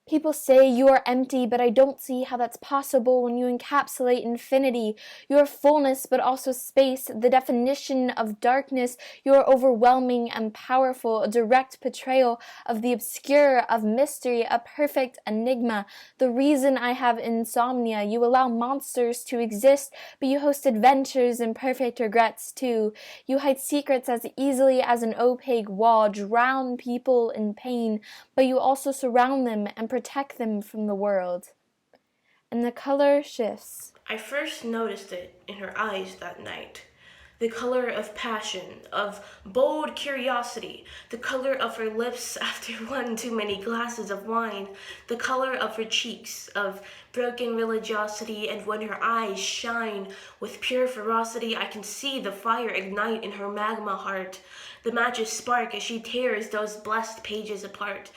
People say you are empty, but I don't see how that's possible when you encapsulate infinity. You are fullness, but also space, the definition of darkness. You are overwhelming and powerful, a direct portrayal of the obscure, of mystery, a perfect enigma. The reason I have insomnia. You allow monsters to exist, but you host adventures and perfect regrets too. You hide secrets as easily as an opaque wall, drown people in pain, but you also surround them and protect them from the world. And the color shifts. I first noticed it in her eyes that night. The color of passion, of bold curiosity, the color of her lips after one too many glasses of wine, the color of her cheeks, of broken religiosity, and when her eyes shine with pure ferocity, I can see the fire ignite in her magma heart. The matches spark as she tears those blessed pages apart.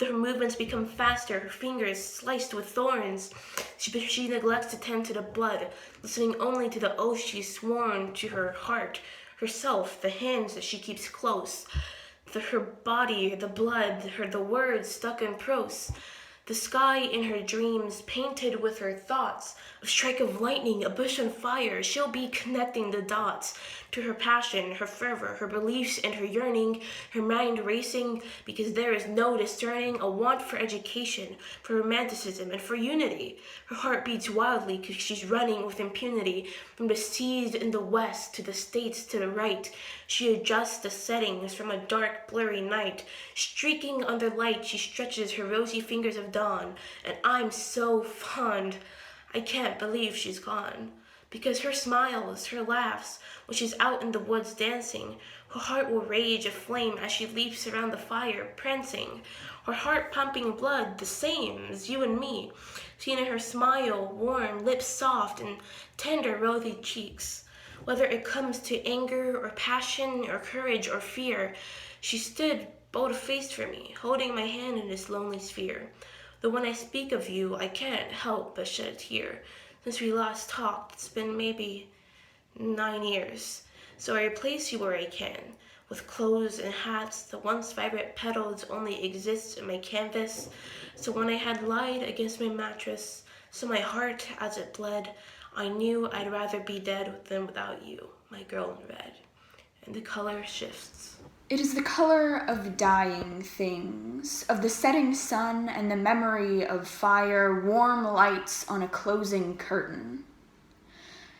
Her movements become faster, her fingers sliced with thorns. She neglects to tend to the blood, listening only to the oath she's sworn to her heart, herself, the hands that she keeps close, her body, the blood, the words stuck in prose. The sky in her dreams painted with her thoughts, a strike of lightning, a bush on fire. She'll be connecting the dots to her passion, her fervor, her beliefs, and her yearning, her mind racing because there is no discerning, a want for education, for romanticism, and for unity. Her heart beats wildly because she's running with impunity from the seas in the west to the states to the right. She adjusts the settings from a dark, blurry night. Streaking under light, she stretches her rosy fingers of dawn, and I'm so fond. I can't believe she's gone. Because her smiles, her laughs, when she's out in the woods dancing, her heart will rage aflame as she leaps around the fire, prancing. Her heart pumping blood, the same as you and me. Seeing her smile, warm, lips soft, and tender, rosy cheeks. Whether it comes to anger or passion or courage or fear, she stood bold-faced for me, holding my hand in this lonely sphere. Though when I speak of you, I can't help but shed a tear. Since we last talked, it's been maybe 9 years. So I replace you where I can, with clothes and hats. The once vibrant petals only exist in my canvas. So when I had lied against my mattress, so my heart as it bled, I knew I'd rather be dead than without you, my girl in red. And the color shifts. It is the color of dying things, of the setting sun and the memory of fire, warm lights on a closing curtain.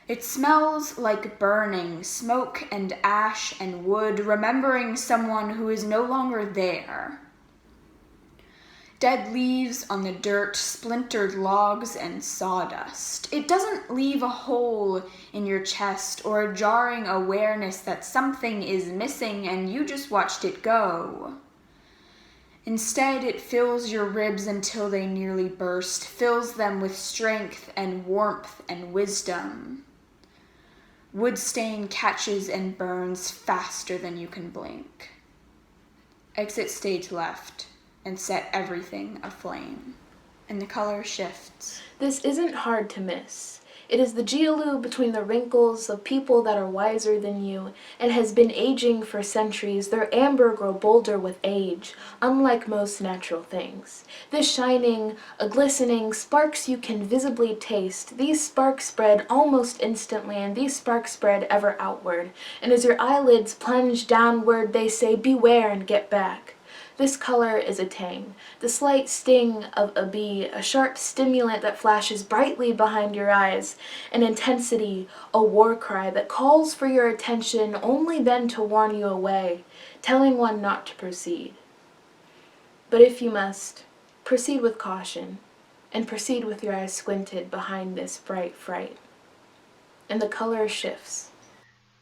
It smells like burning, smoke and ash and wood, remembering someone who is no longer there. Dead leaves on the dirt, splintered logs, and sawdust. It doesn't leave a hole in your chest or a jarring awareness that something is missing and you just watched it go. Instead, it fills your ribs until they nearly burst, fills them with strength and warmth and wisdom. Wood stain catches and burns faster than you can blink. Exit stage left and set everything aflame. And the color shifts. This isn't hard to miss. It is the geolube between the wrinkles of people that are wiser than you and has been aging for centuries. Their amber grow bolder with age, unlike most natural things. This shining, a glistening, sparks you can visibly taste. These sparks spread almost instantly, and these sparks spread ever outward. And as your eyelids plunge downward, they say, beware and get back. This color is a tang, the slight sting of a bee, a sharp stimulant that flashes brightly behind your eyes, an intensity, a war cry that calls for your attention only then to warn you away, telling one not to proceed. But if you must, proceed with caution, and proceed with your eyes squinted behind this bright fright. And the color shifts.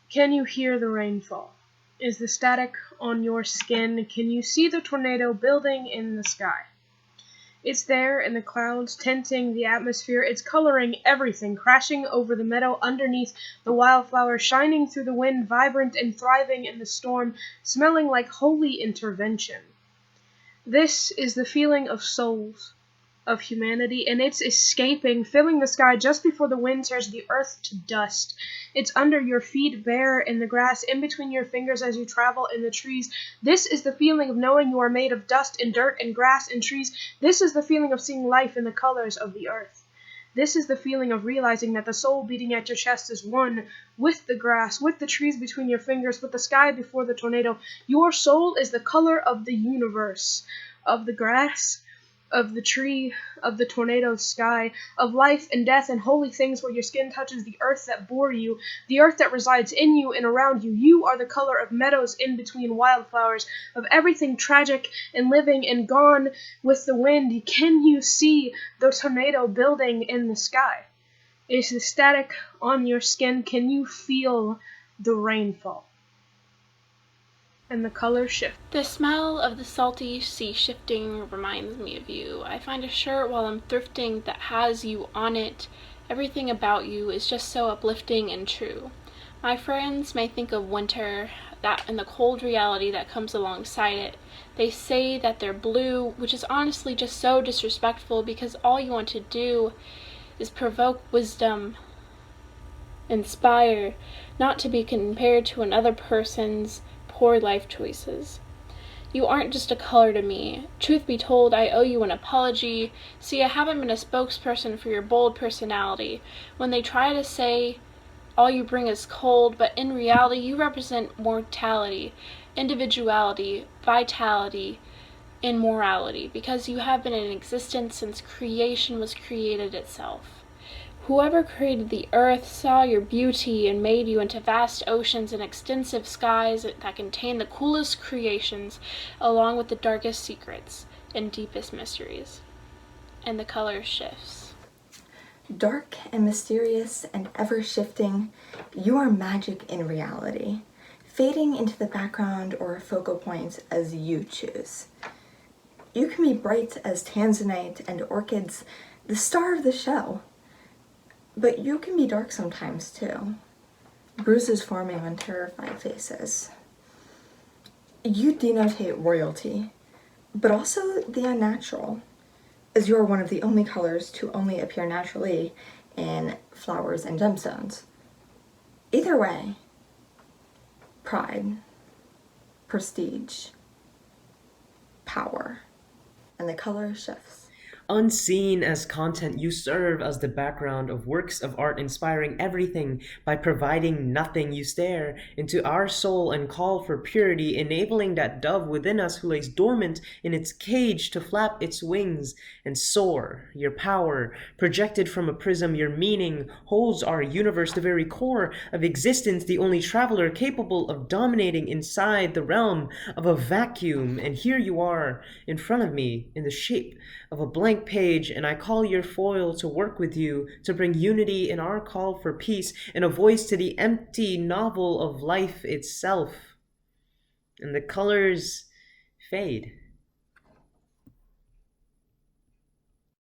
Can you hear the rainfall? Is the static on your skin? Can you see the tornado building in the sky? It's there in the clouds, tinting the atmosphere. It's coloring everything, crashing over the meadow underneath the wildflower, shining through the wind, vibrant and thriving in the storm, smelling like holy intervention. This is the feeling of souls, of humanity, and it's escaping, filling the sky just before the wind tears the earth to dust. It's under your feet, bare in the grass, in between your fingers as you travel in the trees. This is the feeling of knowing you are made of dust and dirt and grass and trees. This is the feeling of seeing life in the colors of the earth. This is the feeling of realizing that the soul beating at your chest is one with the grass, with the trees between your fingers, with the sky before the tornado. Your soul is the color of the universe, of the grass, of the tree, of the tornado sky, of life and death and holy things where your skin touches the earth that bore you, the earth that resides in you and around you. You are the color of meadows in between wildflowers, of everything tragic and living and gone with the wind. Can you see the tornado building in the sky? Is the static on your skin? Can you feel the rainfall? And the colors shift. The smell of the salty sea shifting reminds me of you. I find a shirt while I'm thrifting that has you on it. Everything about you is just so uplifting and true. My friends may think of winter, that and the cold reality that comes alongside it. They say that they're blue, which is honestly just so disrespectful because all you want to do is provoke wisdom, inspire, not to be compared to another person's poor life choices. You aren't just a color to me. Truth be told, I owe you an apology. See, I haven't been a spokesperson for your bold personality. When they try to say all you bring is cold, but in reality you represent mortality, individuality, vitality, and morality, because you have been in existence since creation was created itself. Whoever created the earth saw your beauty and made you into vast oceans and extensive skies that contain the coolest creations, along with the darkest secrets and deepest mysteries. And the color shifts. Dark and mysterious and ever-shifting, you are magic in reality, fading into the background or focal point as you choose. You can be bright as tanzanite and orchids, the star of the show. But you can be dark sometimes too, bruises forming on terrified faces. You denotate royalty, but also the unnatural, as you are one of the only colors to only appear naturally in flowers and gemstones. Either way, pride, prestige, power, and the color shifts. Unseen as content, you serve as the background of works of art inspiring everything. By providing nothing, you stare into our soul and call for purity, enabling that dove within us who lays dormant in its cage to flap its wings and soar. Your power, projected from a prism, your meaning holds our universe, the very core of existence, the only traveler capable of dominating inside the realm of a vacuum. And here you are in front of me in the shape of a blank page, and I call your foil to work with you to bring unity in our call for peace and a voice to the empty novel of life itself. And the colors fade.